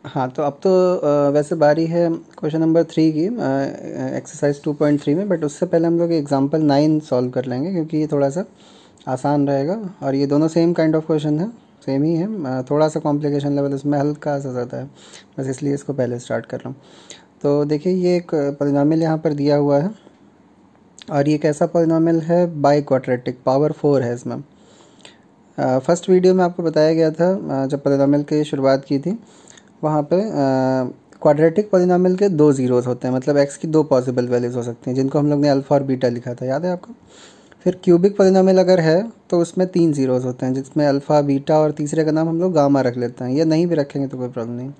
हाँ, तो अब तो वैसे बारी है क्वेश्चन नंबर 3 की, एक्सरसाइज 2.3 में। बट उससे पहले हम लोग एग्जांपल 9 सॉल्व कर लेंगे, क्योंकि ये थोड़ा सा आसान रहेगा और ये दोनों सेम काइंड ऑफ क्वेश्चन है, सेम ही है। थोड़ा सा कॉम्प्लिकेशन लेवल इसमें हल्का सा ज़्यादा है, बस इसलिए इसको पहले स्टार्ट कर रहा हूँ। तो देखिए, ये एक पॉलिनॉमियल यहाँ पर दिया हुआ है और ये कैसा पॉलिनॉमियल है, बाई क्वाड्रेटिक, पावर 4 है इसमें। फर्स्ट वीडियो में आपको बताया गया था, जब पॉलिनॉमियल की शुरुआत की थी, वहाँ पे क्वाड्रेटिक पॉलिनॉमियल के 2 ज़ीरोज़ होते हैं, मतलब एक्स की 2 पॉसिबल वैल्यूज़ हो सकती हैं, जिनको हम लोग ने अल्फ़ा और बीटा लिखा था, याद है आपको। फिर क्यूबिक पॉलिनॉमियल अगर है तो उसमें 3 ज़ीरोज़ होते हैं, जिसमें अल्फ़ा, बीटा और तीसरे का नाम हम लोग गामा रख लेते हैं, या नहीं भी रखेंगे तो कोई प्रॉब्लम नहीं।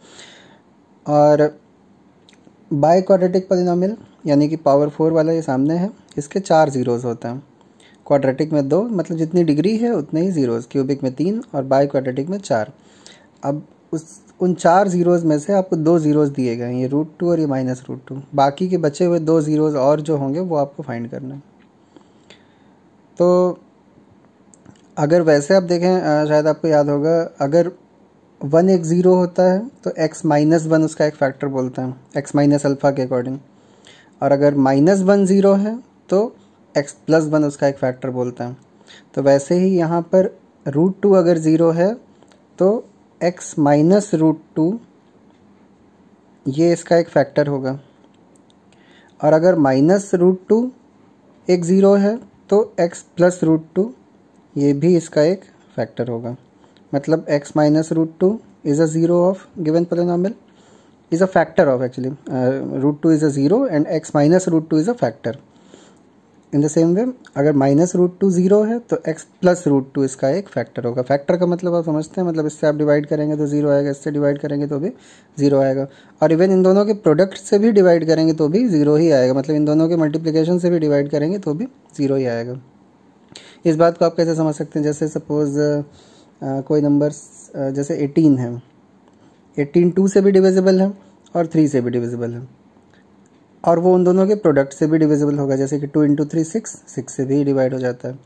और बाई क्वाड्रेटिक पॉलिनॉमियल यानी कि पावर 4 वाला ये सामने है, इसके 4 ज़ीरोज़ होते हैं। क्वाड्रेटिक में 2, मतलब जितनी डिग्री है उतने ही ज़ीरोज़, क्यूबिक में 3 और बाई क्वाड्रेटिक में 4। अब उन 4 ज़ीरोज़ में से आपको 2 ज़ीरोज़ दिए गए हैं, ये √2 और ये -√2। बाकी के बचे हुए 2 ज़ीरोज़ और जो होंगे वो आपको फाइंड करना है। तो अगर वैसे आप देखें, शायद आपको याद होगा, अगर 1 एक ज़ीरो होता है तो x-1 उसका एक फैक्टर बोलते हैं, x माइनस अल्फ़ा के अकॉर्डिंग। और अगर -1 ज़ीरो है तो x+1 उसका एक फैक्टर बोलते हैं। तो वैसे ही यहाँ पर √2 अगर ज़ीरो है तो x -√2 ये इसका एक फैक्टर होगा। और अगर -√2 एक ज़ीरो है तो x+√2 ये भी इसका एक फैक्टर होगा। मतलब x -√2 is a zero of given polynomial, is a factor of, actually √2 is a zero and x -√2 is a factor. In the same way अगर -√2 ज़ीरो है तो x+√2 इसका एक फैक्टर होगा। फैक्टर का मतलब आप समझते हैं, मतलब इससे आप डिवाइड करेंगे तो ज़ीरो आएगा, इससे डिवाइड करेंगे तो भी ज़ीरो आएगा, और इवन इन दोनों के प्रोडक्ट से भी डिवाइड करेंगे तो भी ज़ीरो ही आएगा, मतलब इन दोनों के मल्टीप्लिकेशन से भी डिवाइड करेंगे तो भी ज़ीरो ही आएगा। इस बात को आप कैसे समझ सकते हैं, जैसे सपोज़ कोई नंबर जैसे 18 है, 18 2 से भी डिविजिबल है और 3 से भी डिविजिबल है, और वो उन दोनों के प्रोडक्ट से भी डिविजिबल होगा, जैसे कि 2 × 3 6, 6 से भी डिवाइड हो जाता है।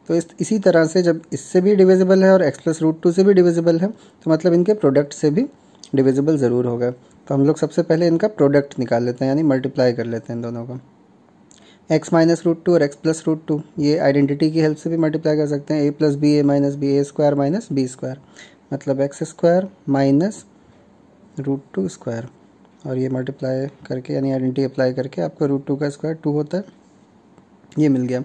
तो इसी तरह से जब इससे भी डिविजिबल है और x+√2 से भी डिविजिबल है तो मतलब इनके प्रोडक्ट से भी डिविजिबल ज़रूर होगा। तो हम लोग सबसे पहले इनका प्रोडक्ट निकाल लेते हैं, यानी मल्टीप्लाई कर लेते हैं इन दोनों को। x -√2 और x+√2 ये आइडेंटिटी की हेल्प से भी मल्टीप्लाई कर सकते हैं, a + b a - b a² - b², मतलब x² -√2², और ये मल्टीप्लाई करके यानी आइडेंटिटी अप्लाई करके आपको √2 का स्क्वायर 2 होता है, ये मिल गया।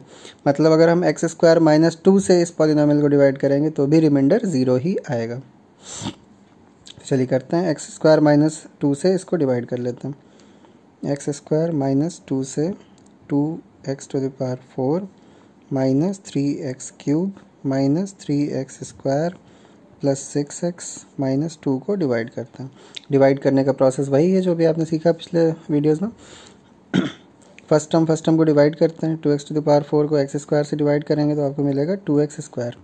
मतलब अगर हम x² - 2 से इस पॉलिनॉमियल को डिवाइड करेंगे तो भी रिमाइंडर ज़ीरो ही आएगा। चलिए करते हैं, x² - 2 से इसको डिवाइड कर लेते हैं। x² - 2 से 2x⁴ -3x³ -3x² + 6x - 2 को डिवाइड करते हैं। डिवाइड करने का प्रोसेस वही है जो भी आपने सीखा पिछले वीडियोस में। फर्स्ट टर्म को डिवाइड करते हैं, 2x⁴ को x² से डिवाइड करेंगे तो आपको मिलेगा 2x²।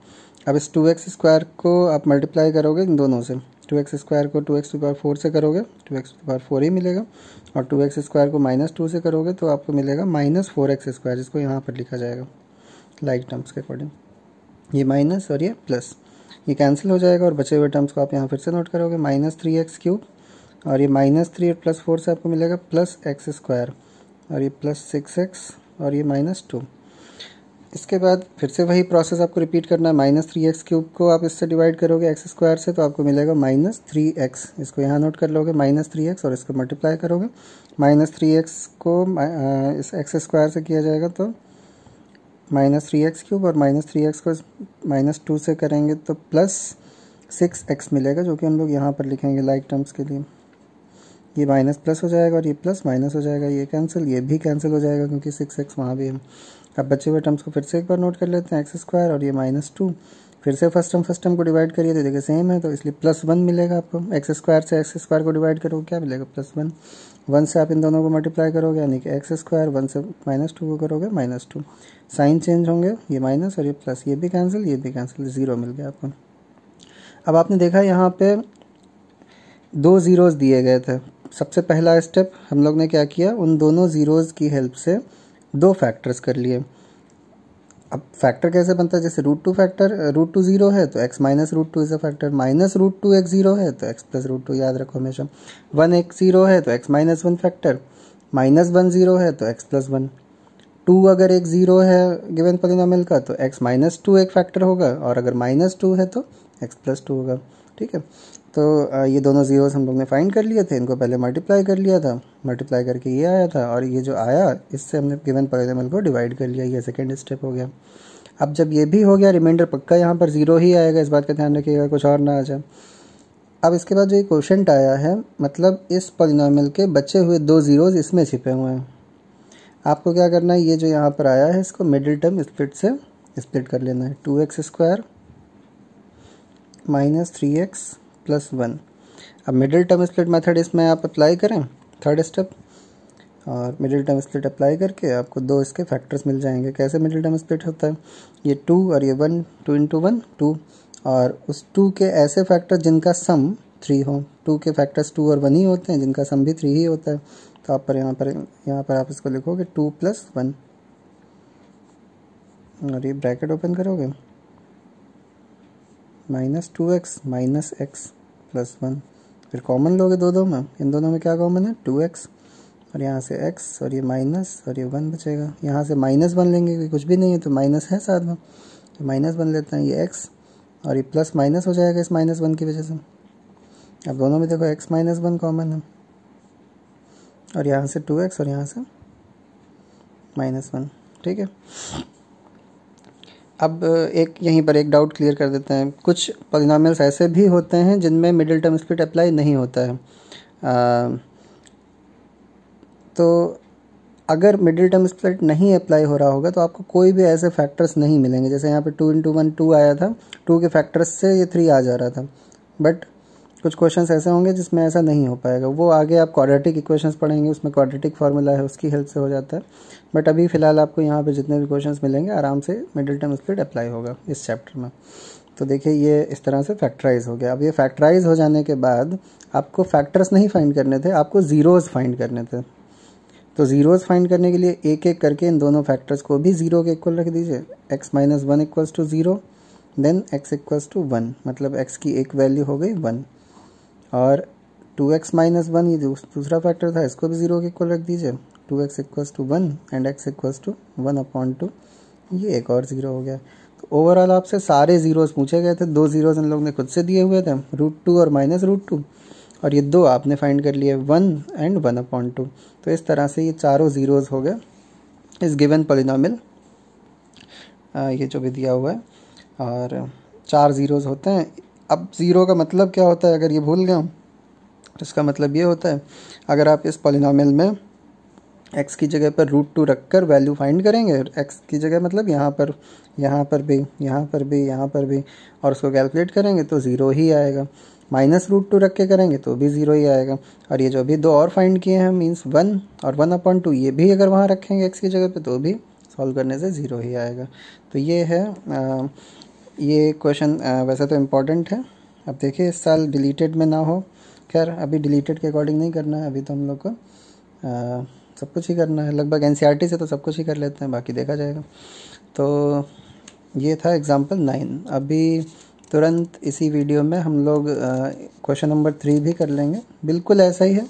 अब इस 2x² को आप मल्टीप्लाई करोगे इन दोनों से, 2x² को 2x⁴ से करोगे 2x⁴ ही मिलेगा, और 2x² को -2 से करोगे तो आपको मिलेगा -4x², जिसको यहाँ पर लिखा जाएगा लाइक टर्म्स के अकॉर्डिंग। ये माइनस और ये प्लस, ये कैंसिल हो जाएगा और बचे हुए टर्म्स को आप यहाँ फिर से नोट करोगे, -3x³ और ये -3 और +4 से आपको मिलेगा +x², और ये +6x और ये -2। इसके बाद फिर से वही प्रोसेस आपको रिपीट करना है, -3x³ को आप इससे डिवाइड करोगे x² से तो आपको मिलेगा -3x, इसको यहाँ नोट कर लोगे -3x, और इसको मल्टीप्लाई करोगे, -3x को इस x² से किया जाएगा तो -3x³ और -3x को -2 से करेंगे तो +6x मिलेगा, जो कि हम लोग यहाँ पर लिखेंगे लाइक टर्म्स के लिए। ये माइनस प्लस हो जाएगा और ये प्लस माइनस हो जाएगा, ये कैंसिल, ये भी कैंसिल हो जाएगा क्योंकि 6x वहाँ भी है। अब बचे हुए टर्म्स को फिर से एक बार नोट कर लेते हैं, x² और ये -2। फिर से फर्स्ट टर्म को डिवाइड करिए तो देखिए सेम है, तो इसलिए +1 मिलेगा आपको। x² से x² को डिवाइड करोगे क्या मिलेगा, +1। 1 से आप इन दोनों को मल्टीप्लाई करोगे यानी कि x², 1 से -2 को करोगे -2, साइन चेंज होंगे, ये माइनस और ये प्लस, ये भी कैंसिल, ज़ीरो मिल गया आपको। अब आपने देखा यहाँ पे 2 ज़ीरोज़ दिए गए थे। सबसे पहला स्टेप हम लोग ने क्या किया, उन दोनों ज़ीरोज़ की हेल्प से 2 फैक्टर्स कर लिए। अब फैक्टर कैसे बनता है, जैसे root two factor root two zero है तो x minus root two is a factor, minus root two x zero है तो एक्स प्लस रूट टू, याद रखो हमेशा। वन एक्स ज़ीरो है तो x minus one factor, minus one zero है तो एक्स प्लस वन। टू अगर एक ज़ीरो है गिवन पॉलिनोमियल का तो एक्स माइनस टू एक फैक्टर होगा, और अगर माइनस टू है तो एक्स प्लस टू होगा। ठीक है, तो ये दोनों ज़ीरोज़ हम लोग ने फाइंड कर लिए थे, इनको पहले मल्टीप्लाई कर लिया था, मल्टीप्लाई करके ये आया था, और ये जो आया इससे हमने गिवन पॉलिनोमियल को डिवाइड कर लिया, ये सेकेंड स्टेप हो गया। अब जब ये भी हो गया, रिमाइंडर पक्का यहाँ पर ज़ीरो ही आएगा, इस बात का ध्यान रखिएगा, कुछ और ना आ जाए। अब इसके बाद जो ये क्वोशंट आया है, मतलब इस पॉलिनोमियल के बचे हुए दो ज़ीरोज़ इसमें छिपे हुए हैं। आपको क्या करना है, ये जो यहाँ पर आया है इसको मिडिल टर्म स्प्लिट से स्प्लिट कर लेना है, 2x² माइनस 3x प्लस 1। अब मिडिल टर्म स्प्लिट मेथड इसमें आप अप्लाई करें, थर्ड स्टेप, और मिडिल टर्म स्प्लिट अप्लाई करके आपको दो इसके फैक्टर्स मिल जाएंगे। कैसे मिडिल टर्म स्प्लिट होता है, ये 2 और ये 1, 2 इंटू 1 2, और उस 2 के ऐसे फैक्टर जिनका सम 3 हो। 2 के फैक्टर्स 2 और 1 ही होते हैं, जिनका सम भी 3 ही होता है। तो आप पर यहाँ पर आप इसको लिखोगे 2 प्लस 1, और ये ब्रैकेट ओपन करोगे, minus 2x minus x plus 1, फिर कॉमन लोगे दो में, इन दोनों में क्या कॉमन है, 2x, और यहाँ से x और ये माइनस और ये 1 बचेगा। यहाँ से माइनस 1 लेंगे क्योंकि कुछ भी नहीं है तो माइनस है साथ में, तो माइनस 1 लेते हैं, ये x और ये प्लस माइनस हो जाएगा इस माइनस 1 की वजह से। अब दोनों में देखो x माइनस 1 कॉमन है, और यहाँ से 2x और यहाँ से माइनस 1। ठीक है, अब एक यहीं पर एक डाउट क्लियर कर देते हैं। कुछ पॉलिनोमियल्स ऐसे भी होते हैं जिनमें मिडिल टर्म स्प्लिट अप्लाई नहीं होता है। तो अगर मिडिल टर्म स्प्लिट नहीं अप्लाई हो रहा होगा तो आपको कोई भी ऐसे फैक्टर्स नहीं मिलेंगे। जैसे यहाँ पे 2 इंटू 1 2 आया था, 2 के फैक्टर्स से ये 3 आ जा रहा था, बट कुछ क्वेश्चंस ऐसे होंगे जिसमें ऐसा नहीं हो पाएगा। वो आगे आप क्वाड्रेटिक इक्वेशंस पढ़ेंगे, उसमें क्वाड्रेटिक फार्मूला है, उसकी हेल्प से हो जाता है। बट अभी फ़िलहाल आपको यहाँ पे जितने भी क्वेश्चंस मिलेंगे आराम से मिडिल टर्म स्प्लिट अप्लाई होगा इस चैप्टर में। तो देखिए ये इस तरह से फैक्टराइज हो गया। अब ये फैक्टराइज हो जाने के बाद आपको फैक्टर्स नहीं फाइंड करने थे, आपको ज़ीरोज़ फाइंड करने थे। तो ज़ीरोज़ फाइंड करने के लिए एक एक करके इन दोनों फैक्टर्स को भी ज़ीरो के इक्वल रख दीजिए। x minus 1 equals to 0, then x equals to 1, मतलब x की एक वैल्यू हो गई 1, और 2x माइनस 1 ये दूसरा फैक्टर था, इसको भी 0 के इक्वल रख दीजिए, 2x equals to 1 and x equals to 1/2, ये एक और 0 हो गया। तो ओवरऑल आपसे सारे ज़ीरोज़ पूछे गए थे, दो ज़ीरोज़ इन लोग ने खुद से दिए हुए थे, √2 और माइनस √2, और ये दो आपने फाइंड कर लिए 1 एंड 1/2। तो इस तरह से ये चारों ज़ीरोज़ हो गए इस गिवन पॉलिनोमियल, ये जो भी दिया हुआ है, और 4 ज़ीरोज़ होते हैं। अब ज़ीरो का मतलब क्या होता है, अगर ये भूल गया तो इसका मतलब ये होता है, अगर आप इस पॉलिनोमियल में x की जगह पर √2 रख कर वैल्यू फाइंड करेंगे, x की जगह मतलब यहाँ पर भी, यहाँ पर भी, और उसको कैलकुलेट करेंगे तो ज़ीरो ही आएगा। माइनस √2 रख के करेंगे तो भी ज़ीरो ही आएगा। और ये जो अभी दो और फाइंड किए हैं मीन्स 1 और 1/2, ये भी अगर वहाँ रखेंगे x की जगह पे तो भी सॉल्व करने से ज़ीरो ही आएगा। तो ये है ये क्वेश्चन वैसे तो इम्पॉर्टेंट है। अब देखिए इस साल डिलीटेड में ना हो, खैर अभी डिलीटेड के अकॉर्डिंग नहीं करना है, अभी तो हम लोग को सब कुछ ही करना है, लगभग एनसीईआरटी से तो सब कुछ ही कर लेते हैं, बाकी देखा जाएगा। तो ये था एग्जाम्पल 9। अभी तुरंत इसी वीडियो में हम लोग क्वेश्चन नंबर 3 भी कर लेंगे, बिल्कुल ऐसा ही है,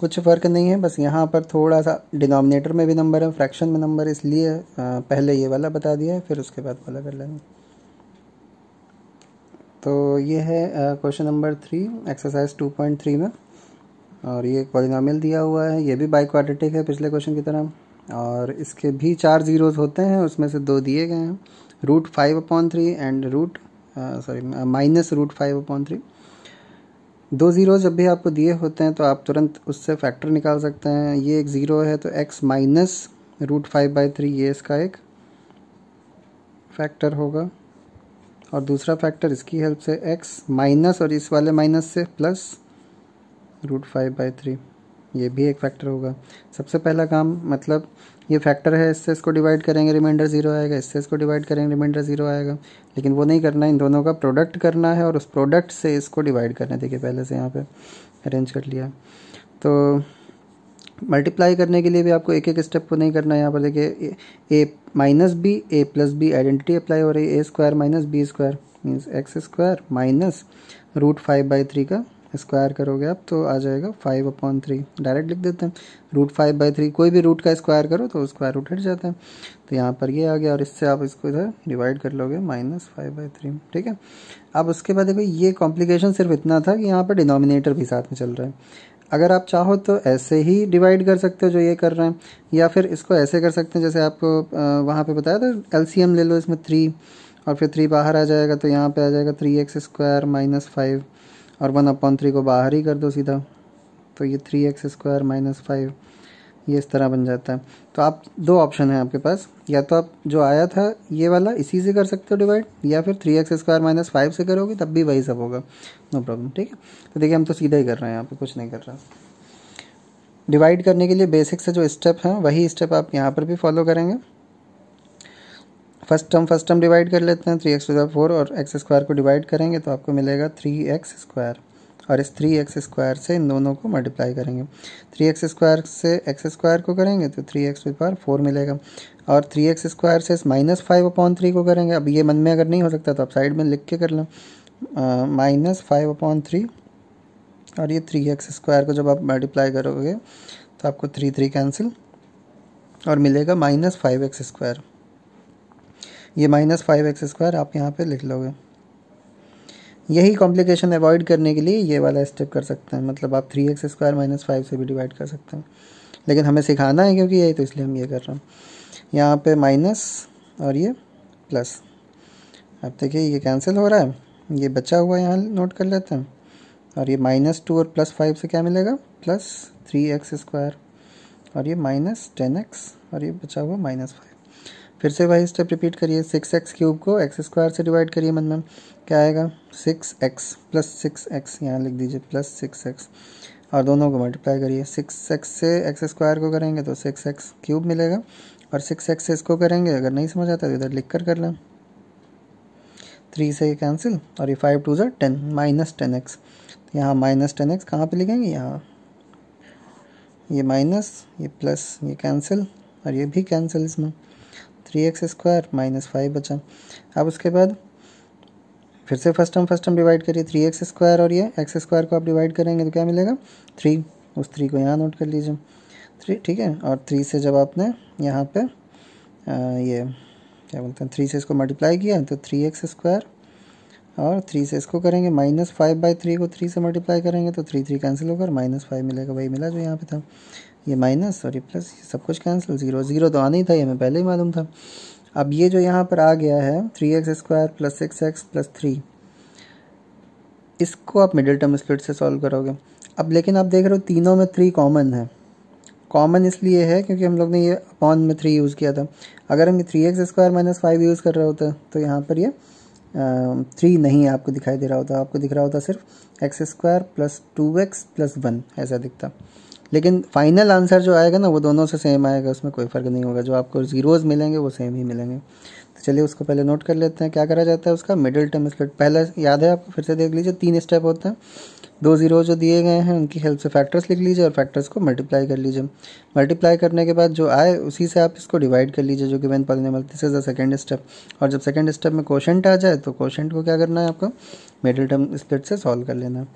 कुछ फ़र्क नहीं है, बस यहाँ पर थोड़ा सा डिनोमिनेटर में भी नंबर है, फ्रैक्शन में नंबर, इसलिए पहले ये वाला बता दिया है, फिर उसके बाद वाला कर लेंगे। तो ये है क्वेश्चन नंबर 3 एक्सरसाइज 2.3 में, और ये पॉलिनोमियल दिया हुआ है, ये भी बाई क्वाड्रेटिक है पिछले क्वेश्चन की तरह, और इसके भी 4 ज़ीरोज़ होते हैं, उसमें से 2 दिए गए हैं, √5/3 एंड माइनस √5/3। 2 ज़ीरो जब भी आपको दिए होते हैं तो आप तुरंत उससे फैक्टर निकाल सकते हैं। ये एक ज़ीरो है तो x माइनस √5/3 ये इसका एक फैक्टर होगा, और दूसरा फैक्टर इसकी हेल्प से x माइनस और इस वाले माइनस से प्लस √5/3 ये भी एक फैक्टर होगा। सबसे पहला काम, मतलब ये फैक्टर है, इससे इसको डिवाइड करेंगे रिमाइंडर 0 आएगा, इससे इसको डिवाइड करेंगे रिमाइंडर 0 आएगा, लेकिन वो नहीं करना है, इन दोनों का प्रोडक्ट करना है और उस प्रोडक्ट से इसको डिवाइड करना है। देखिए पहले से यहाँ पे अरेंज कर लिया। तो मल्टीप्लाई करने के लिए भी आपको एक एक स्टेप को नहीं करना है। यहाँ पर देखिए A minus B A plus B identity apply हो रही है। A square minus B square means X square minus √5/3 का स्क्वायर करोगे आप तो आ जाएगा 5/3। डायरेक्ट लिख देते हैं √5/3। कोई भी रूट का स्क्वायर करो तो स्क्वायर रूट हट जाता है। तो यहाँ पर ये आ गया और इससे आप इसको इधर डिवाइड कर लोगे -5/3। ठीक है। अब उसके बाद देखो ये कॉम्प्लिकेशन सिर्फ इतना था कि यहाँ पर डिनोमिनेटर भी साथ में चल रहा है। अगर आप चाहो तो ऐसे ही डिवाइड कर सकते हो जो ये कर रहे हैं, या फिर इसको ऐसे कर सकते हैं जैसे आपको वहाँ पे बताया था। एलसीएम ले लो इसमें 3 और फिर 3 बाहर आ जाएगा तो यहाँ पे आ जाएगा 3x² - 5 और 1/3 को बाहर ही कर दो सीधा, तो ये 3x² - 5 ये इस तरह बन जाता है। तो आप दो ऑप्शन है आपके पास, या तो आप जो आया था ये वाला इसी से कर सकते हो डिवाइड, या फिर 3x² - 5 से करोगे तब भी वही सब होगा, नो प्रॉब्लम। ठीक है। तो देखिए हम तो सीधा ही कर रहे हैं, यहाँ पे कुछ नहीं कर रहा। डिवाइड करने के लिए बेसिक से जो स्टेप हैं वही स्टेप आप यहाँ पर भी फॉलो करेंगे। फर्स्ट टर्म डिवाइड कर लेते हैं। 3x⁴ और x² को डिवाइड करेंगे तो आपको मिलेगा 3x², और इस 3x² से इन दोनों को मल्टीप्लाई करेंगे। 3x² से x² को करेंगे तो 3x⁴ मिलेगा, और 3x² से -5/3 को करेंगे। अब ये मन में अगर नहीं हो सकता तो आप साइड में लिख के कर लें -5/3, और ये 3x² को जब आप मल्टीप्लाई करोगे तो आपको 3 कैंसिल और मिलेगा -5x²। ये -5x² आप यहाँ पे लिख लोगे। यही कॉम्प्लिकेशन अवॉइड करने के लिए ये वाला स्टेप कर सकते हैं, मतलब आप 3x² - 5 से भी डिवाइड कर सकते हैं, लेकिन हमें सिखाना है क्योंकि यही तो इसलिए हम ये कर रहे हैं। यहाँ पे माइनस और ये प्लस, अब देखिए ये कैंसिल हो रहा है, ये बचा हुआ यहाँ नोट कर लेते हैं, और ये -2 और +5 से क्या मिलेगा +3x², और ये -10x और ये बचा हुआ -5। फिर से वही स्टेप रिपीट करिए। 6x³ को x² से डिवाइड करिए, मन में क्या आएगा 6x + 6x, यहाँ लिख दीजिए +6x, और दोनों को मल्टीप्लाई करिए। 6x से x² को करेंगे तो 6x³ मिलेगा, और 6x से इसको करेंगे, अगर नहीं समझ आता तो इधर लिख कर लें। 3 से ये कैंसिल, और ये 5 2 10 -10x, यहाँ -10x कहाँ पे लिखेंगे, यहाँ ये माइनस ये प्लस, ये कैंसिल और ये भी कैंसिल, इसमें 3x² - 5 बचा। अब उसके बाद फिर से फर्स्ट टर्म डिवाइड करिए। 3x² और ये x² को आप डिवाइड करेंगे तो क्या मिलेगा 3, उस 3 को यहाँ नोट कर लीजिए 3। ठीक है। और 3 से जब आपने यहाँ पे ये क्या बोलते हैं 3 से इसको मल्टीप्लाई किया तो 3x², और 3 से इसको करेंगे -5/3 को 3 से मल्टीप्लाई करेंगे तो 3 कैंसिल होकर -5 मिलेगा, वही मिला जो यहाँ पे था। ये माइनस और ये प्लस, ये सब कुछ कैंसिल, 0 तो आना ही था, ये हमें पहले ही मालूम था। अब ये जो यहाँ पर आ गया है 3x² + 6x + 3, इसको आप मिडिल टर्म स्प्लिट से सॉल्व करोगे। अब लेकिन आप देख रहे हो तीनों में 3 कॉमन है। कॉमन इसलिए है क्योंकि हम लोग ने ये अपॉन में 3 यूज़ किया था। अगर हम 3x² - 5 यूज़ कर रहे होते तो यहाँ पर ये 3 नहीं आपको दिखाई दे रहा होता, आपको दिख रहा होता सिर्फ x² + 2x + 1 ऐसा दिखता। लेकिन फाइनल आंसर जो आएगा ना वो दोनों से सेम आएगा, उसमें कोई फ़र्क नहीं होगा। जो आपको ज़ीरोज़ मिलेंगे वो सेम ही मिलेंगे। तो चलिए उसको पहले नोट कर लेते हैं। क्या करा जाता है उसका मिडिल टर्म स्प्लिट, पहले याद है आपको, फिर से देख लीजिए। 3 स्टेप होते हैं। 2 ज़ीरो जो दिए गए हैं उनकी हेल्प से फैक्टर्स लिख लीजिए और फैक्टर्स को मल्टीप्लाई कर लीजिए। मल्टीप्लाई करने के बाद जो आए उसी से आप इसको डिवाइड कर लीजिए, जो given polynomial. This is the second step. और जब सेकंड स्टेप में क्वोशंट आ जाए तो क्वोशंट को क्या करना है आपको मिडिल टर्म स्प्लिट से सॉल्व कर लेना है।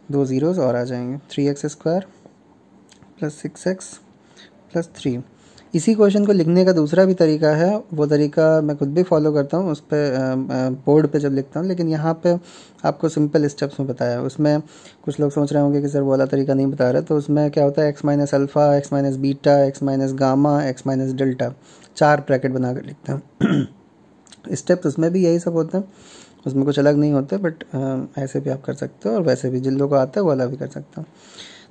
2 ज़ीरोज़ और आ जाएंगे, 3x² + 6x + 3। इसी क्वेश्चन को लिखने का दूसरा भी तरीका है, वो तरीका मैं खुद भी फॉलो करता हूँ उस पर बोर्ड पे जब लिखता हूँ, लेकिन यहाँ पे आपको सिंपल स्टेप्स में बताया है। उसमें कुछ लोग सोच रहे होंगे कि सर वो वाला तरीका नहीं बता रहे, तो उसमें क्या होता है x - alpha, x - beta, x - gamma, x - delta, 4 bracket बना कर लिखते हैं। स्टेप्स उसमें भी यही सब होते हैं, उसमें कुछ अलग नहीं होते, बट ऐसे भी आप कर सकते हो और वैसे भी जिन लोगों को आता है वो वाला भी कर सकते हो।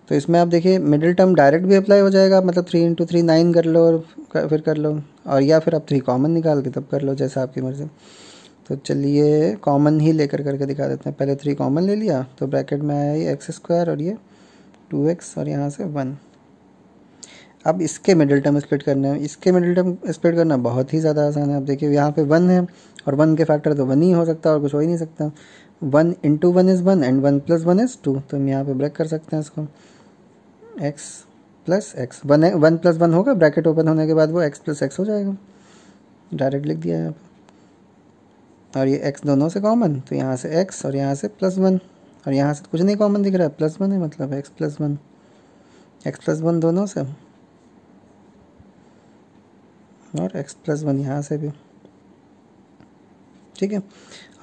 तो इसमें आप देखिए मिडिल टर्म डायरेक्ट भी अप्लाई हो जाएगा, मतलब 3 × 3 9 कर लो और फिर कर लो, और या फिर आप 3 कॉमन निकाल के तब कर लो, जैसा आपकी मर्ज़ी। तो चलिए कॉमन ही लेकर करके दिखा देते हैं। पहले 3 कॉमन ले लिया तो ब्रैकेट में आया ये x² और ये 2x और यहाँ से 1। अब इसके मिडिल टर्म स्प्लिट करना है। इसके मिडिल टर्म स्प्लिट करना बहुत ही ज़्यादा आसान है। अब देखिए यहाँ पे 1 है और 1 के फैक्टर तो 1 ही हो सकता है और कुछ हो ही नहीं सकता। 1 × 1 = 1 एंड 1 + 1 = 2। तो हम यहाँ पे ब्रेक कर सकते हैं इसको। x प्लस एक्स, 1 प्लस 1 होगा, ब्रैकेट ओपन होने के बाद वो x प्लस एक्स हो जाएगा, डायरेक्ट लिख दिया यहाँ पे। और ये x दोनों से कॉमन, तो यहाँ से x और यहाँ से +1, और यहाँ से कुछ नहीं कॉमन दिख रहा है, +1 है, मतलब x प्लस वन दोनों से, और x प्लस 1 यहाँ से भी, ठीक है।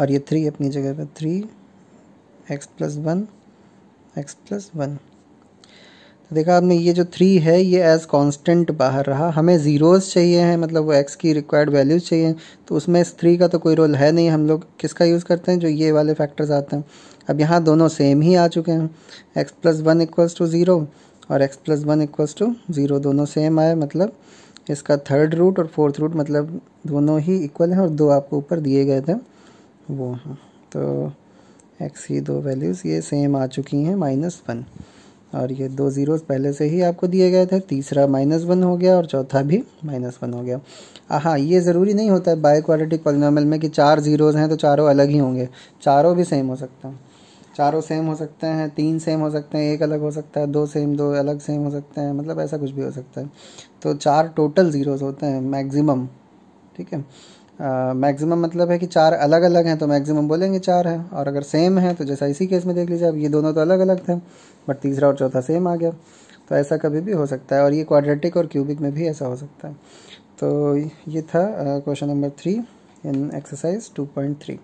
और ये 3 अपनी जगह पे, 3x प्लस 1 तो देखा आपने, ये जो 3 है ये एज कांस्टेंट बाहर रहा। हमें ज़ीरोज़ चाहिए हैं, मतलब वो x की रिक्वायर्ड वैल्यूज़ चाहिए, तो उसमें इस 3 का तो कोई रोल है नहीं। हम लोग किसका यूज़ करते हैं, जो ये वाले फैक्टर्स आते हैं। अब यहाँ दोनों सेम ही आ चुके हैं, x प्लस 1 इक्वल्स टू 0 और x प्लस 1 इक्वल्स टू 0, दोनों सेम आए, मतलब इसका थर्ड रूट और फोर्थ रूट मतलब दोनों ही इक्वल हैं, और 2 आपको ऊपर दिए गए थे वो हैं। तो x की 2 वैल्यूज़ ये सेम आ चुकी हैं, -1, और ये 2 ज़ीरोज़ पहले से ही आपको दिए गए थे, तीसरा -1 हो गया और चौथा भी -1 हो गया। हाँ, ये ज़रूरी नहीं होता है बाय क्वाड्रेटिक पॉलिनॉमियल में कि 4 ज़ीरोज़ हैं तो चारों अलग ही होंगे, चारों भी सेम हो सकते हैं, चारों सेम हो सकते हैं, 3 सेम हो सकते हैं, 1 अलग हो सकता है, 2 सेम 2 अलग सेम हो सकते हैं, मतलब ऐसा कुछ भी हो सकता है। तो 4 टोटल ज़ीरोज़ होते हैं मैक्सिमम, ठीक है। मैक्सिमम मतलब है कि 4 अलग अलग हैं तो मैक्सिमम बोलेंगे 4 है, और अगर सेम है तो जैसा इसी केस में देख लीजिए, अब ये दोनों तो अलग अलग थे बट तीसरा और चौथा सेम आ गया, तो ऐसा कभी भी हो सकता है, और ये क्वाड्रेटिक और क्यूबिक में भी ऐसा हो सकता है। तो ये था क्वेश्चन नंबर 3 इन एक्सरसाइज 2.3।